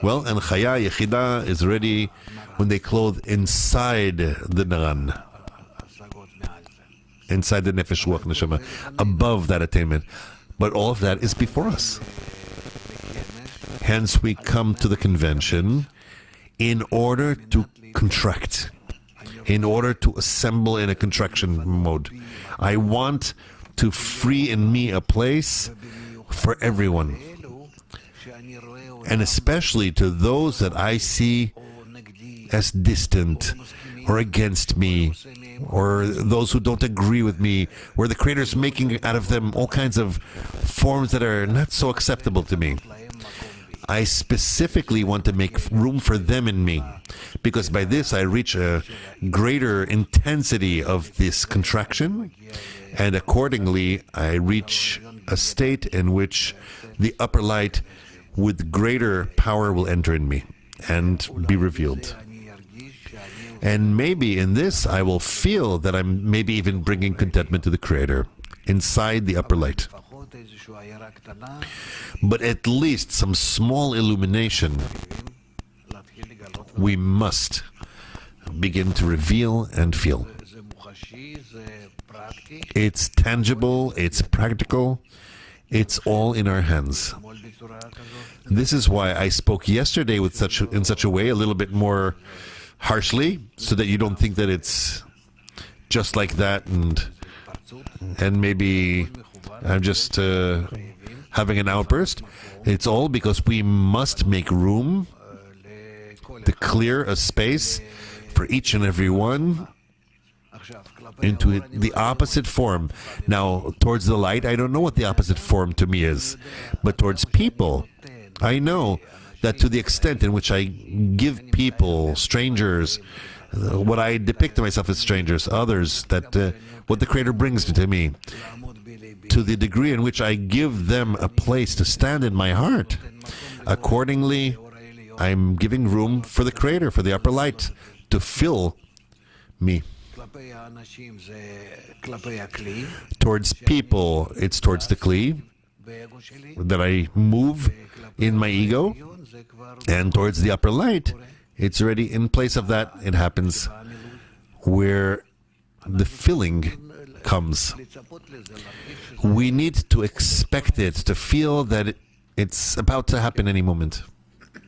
Well, and Chaya Yechida is ready when they clothe inside the Naran, inside the Nefesh Ruach Neshama, above that attainment. But all of that is before us. Hence, we come to the convention in order to contract, in order to assemble in a contraction mode. I want to free in me a place for everyone, and especially to those that I see as distant or against me, or those who don't agree with me, where the Creator is making out of them all kinds of forms that are not so acceptable to me. I specifically want to make room for them in me, because by this I reach a greater intensity of this contraction, and accordingly I reach a state in which the upper light with greater power will enter in me and be revealed. And maybe in this I will feel that I'm maybe even bringing contentment to the Creator inside the upper light. But at least some small illumination we must begin to reveal and feel. It's tangible, it's practical, it's all in our hands. This is why I spoke yesterday in such a way, a little bit more harshly, so that you don't think that it's just like that, and maybe I'm just having an outburst. It's all because we must make room to clear a space for each and every one into the opposite form. Now, towards the light, I don't know what the opposite form to me is, but towards people, I know that to the extent in which I give people, strangers, what I depict to myself as strangers, others, that what the Creator brings to me, to the degree in which I give them a place to stand in my heart, accordingly, I'm giving room for the Creator, for the upper light, to fill me. Towards people, it's towards the Kli that I move in my ego, and towards the upper light, it's already in place of that. It happens where the filling comes. We need to expect it, to feel that it's about to happen any moment.